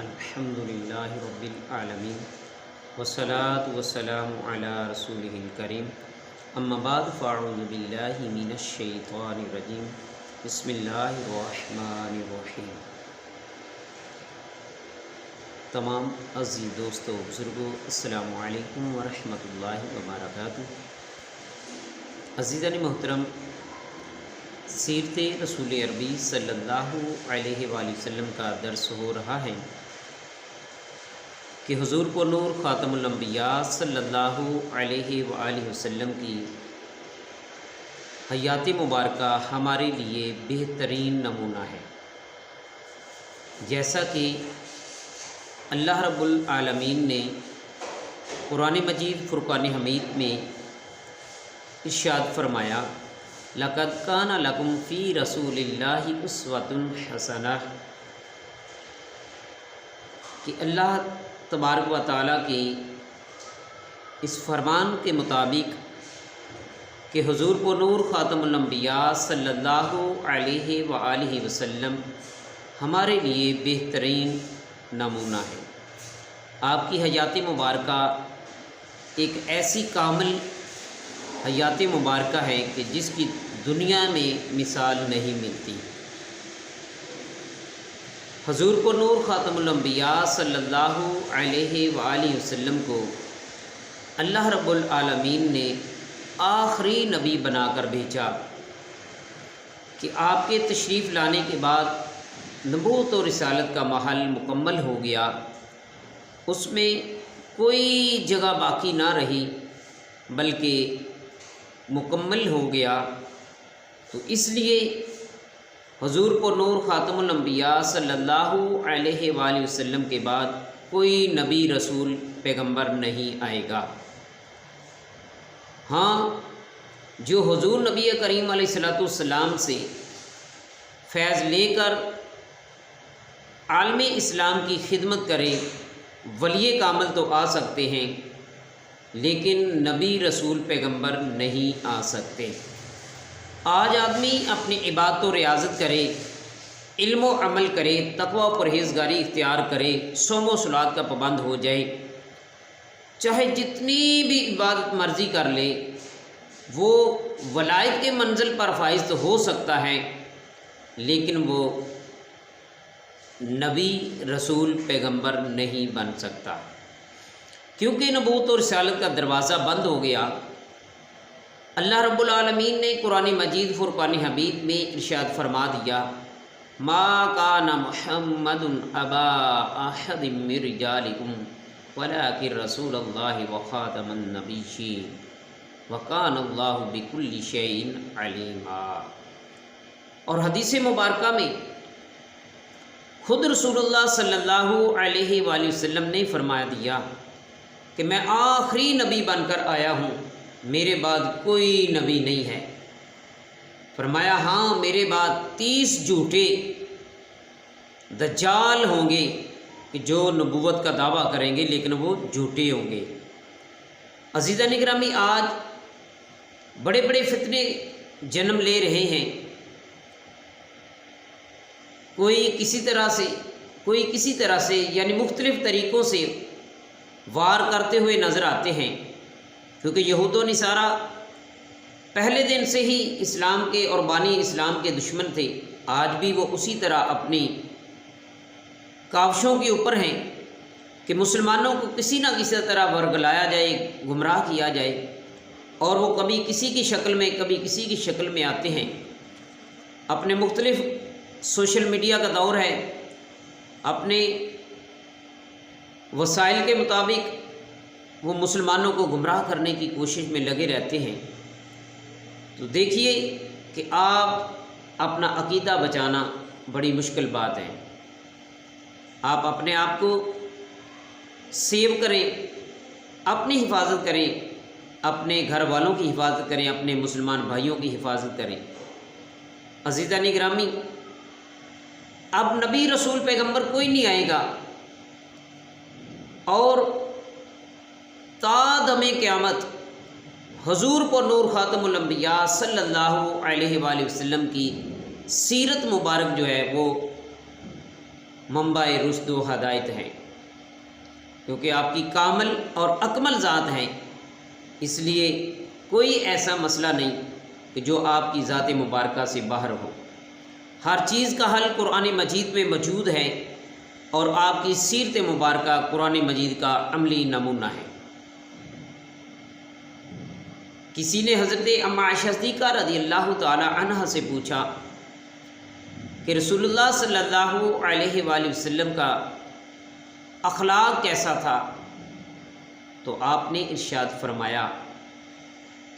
الحمدللہ رب العالمین والصلاة والسلام علی رسولہ الکریم اما بعد فاعوذ باللہ من الشیطان الرجیم بسم اللہ الرحمن الرحیم۔ تمام عزیز دوستو بزرگوں السلام علیکم ورحمۃ اللہ وبرکاتہ۔ عزیزان محترم، سیرت رسول عربی صلی اللہ علیہ وآلہ وسلم کا درس ہو رہا ہے کہ حضور کو نور خاتم الانبیاء صلی اللہ علیہ وآلہ وسلم کی حیات مبارکہ ہمارے لیے بہترین نمونہ ہے، جیسا کہ اللہ رب العالمین نے قرآن مجید فرقان حمید میں ارشاد فرمایا، لَقَدْ كَانَ لَكُمْ فِي رَسُولِ اللَّهِ أُسْوَةٌ حَسَنَةٌ، کہ اللہ تبارک و تعالیٰ کے اس فرمان کے مطابق کہ حضور کو نور خاتم الانبیاء صلی اللہ علیہ وآلہ وسلم ہمارے لیے بہترین نمونہ ہے۔ آپ کی حیات مبارکہ ایک ایسی کامل حیات مبارکہ ہے کہ جس کی دنیا میں مثال نہیں ملتی۔ حضور کو نور خاتم الانبیاء صلی اللہ علیہ وآلہ وسلم کو اللہ رب العالمین نے آخری نبی بنا کر بھیجا کہ آپ کے تشریف لانے کے بعد نبوت و رسالت کا محل مکمل ہو گیا، اس میں کوئی جگہ باقی نہ رہی بلکہ مکمل ہو گیا۔ تو اس لیے حضور کو نور خاتم الانبیاء صلی اللہ علیہ وآلہ وسلم کے بعد کوئی نبی رسول پیغمبر نہیں آئے گا۔ ہاں، جو حضور نبی کریم علیہ السلام سے فیض لے کر عالم اسلام کی خدمت کرے، ولی کامل تو آ سکتے ہیں لیکن نبی رسول پیغمبر نہیں آ سکتے۔ آج آدمی اپنی عبادت و ریاضت کرے، علم و عمل کرے، تقوی و پرہیزگاری اختیار کرے، صوم و صلات کا پابند ہو جائے، چاہے جتنی بھی عبادت مرضی کر لے، وہ ولایت کے منزل پر فائز تو ہو سکتا ہے لیکن وہ نبی رسول پیغمبر نہیں بن سکتا، کیونکہ نبوت و رسالت کا دروازہ بند ہو گیا۔ اللہ رب العالمین نے قرآن مجید فرقان حمید میں ارشاد فرما دیا، ما کان محمد ابا احد من رجالکم ولکن رسول اللہ وخاتم النبیین وکان اللہ بکل شیء علیما۔ اور حدیث مبارکہ میں خود رسول اللہ صلی اللہ علیہ وآلہ وسلم نے فرمایا دیا کہ میں آخری نبی بن کر آیا ہوں، میرے بعد کوئی نبی نہیں ہے۔ فرمایا ہاں، میرے بعد 30 جھوٹے دجال ہوں گے کہ جو نبوت کا دعویٰ کریں گے لیکن وہ جھوٹے ہوں گے۔ عزیزان گرامی، آج بڑے بڑے فتنے جنم لے رہے ہیں، کوئی کسی طرح سے یعنی مختلف طریقوں سے وار کرتے ہوئے نظر آتے ہیں، کیونکہ یہود و نصارہ پہلے دن سے ہی اسلام کے اور بانی اسلام کے دشمن تھے، آج بھی وہ اسی طرح اپنی کاوشوں کے اوپر ہیں کہ مسلمانوں کو کسی نہ کسی طرح ورگلایا جائے، گمراہ کیا جائے، اور وہ کبھی کسی کی شکل میں کبھی کسی کی شکل میں آتے ہیں۔ اپنے مختلف سوشل میڈیا کا دور ہے، اپنے وسائل کے مطابق وہ مسلمانوں کو گمراہ کرنے کی کوشش میں لگے رہتے ہیں۔ تو دیکھیے کہ آپ اپنا عقیدہ بچانا بڑی مشکل بات ہے۔ آپ اپنے آپ کو سیو کریں، اپنی حفاظت کریں، اپنے گھر والوں کی حفاظت کریں، اپنے مسلمان بھائیوں کی حفاظت کریں۔ عزیزان گرامی، اب نبی رسول پیغمبر کوئی نہیں آئے گا، اور تا دم قیامت حضور کو نور خاتم الانبیاء صلی اللہ علیہ وآلہ وسلم کی سیرت مبارک جو ہے وہ منبع رشد و ہدایت ہیں، کیونکہ آپ کی کامل اور اکمل ذات ہیں، اس لیے کوئی ایسا مسئلہ نہیں کہ جو آپ کی ذات مبارکہ سے باہر ہو۔ ہر چیز کا حل قرآن مجید میں موجود ہے، اور آپ کی سیرت مبارکہ قرآن مجید کا عملی نمونہ ہے۔ کسی نے حضرت ام عائشہ صدیقہ رضی اللہ تعالی عنہ سے پوچھا کہ رسول اللہ صلی اللہ علیہ وآلہ وسلم کا اخلاق کیسا تھا، تو آپ نے ارشاد فرمایا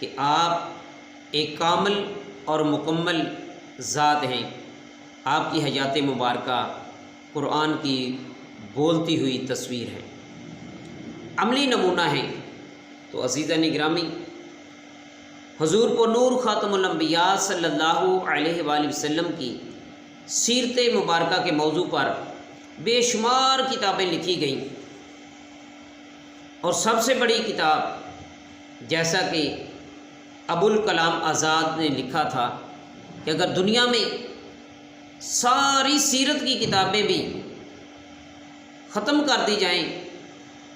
کہ آپ ایک کامل اور مکمل ذات ہیں، آپ کی حیات مبارکہ قرآن کی بولتی ہوئی تصویر ہے، عملی نمونہ ہے۔ تو عزیزان گرامی، حضور کو نور خاتم الانبیاء صلی اللہ علیہ وآلہ وسلم کی سیرت مبارکہ کے موضوع پر بے شمار کتابیں لکھی گئیں، اور سب سے بڑی کتاب جیسا کہ ابوالکلام آزاد نے لکھا تھا کہ اگر دنیا میں ساری سیرت کی کتابیں بھی ختم کر دی جائیں،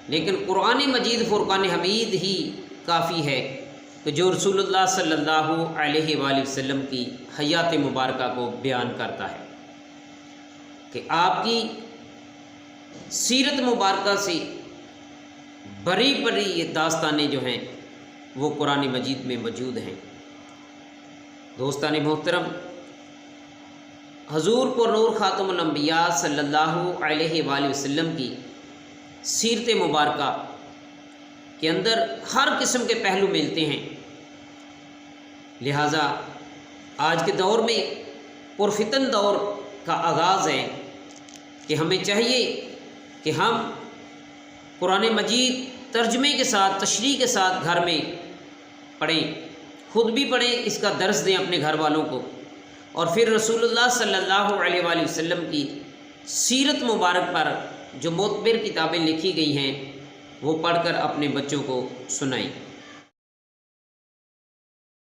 لیکن قرآن مجید فرقان حمید ہی کافی ہے کہ جو رسول اللہ صلی اللہ علیہ وآلہ وسلم کی حیات مبارکہ کو بیان کرتا ہے، کہ آپ کی سیرت مبارکہ سے بڑی بڑی یہ داستانیں جو ہیں وہ قرآن مجید میں موجود ہیں۔ دوستان محترم، حضور کو نور خاتم الانبیاء صلی اللہ علیہ وآلہ وسلم کی سیرت مبارکہ کے اندر ہر قسم کے پہلو ملتے ہیں، لہٰذا آج کے دور میں پرفتن دور کا آغاز ہے کہ ہمیں چاہیے کہ ہم قرآن مجید ترجمے کے ساتھ، تشریح کے ساتھ گھر میں پڑھیں، خود بھی پڑھیں، اس کا درس دیں اپنے گھر والوں کو، اور پھر رسول اللہ صلی اللہ علیہ وآلہ وسلم کی سیرت مبارک پر جو معتبر کتابیں لکھی گئی ہیں وہ پڑھ کر اپنے بچوں کو سنائیں۔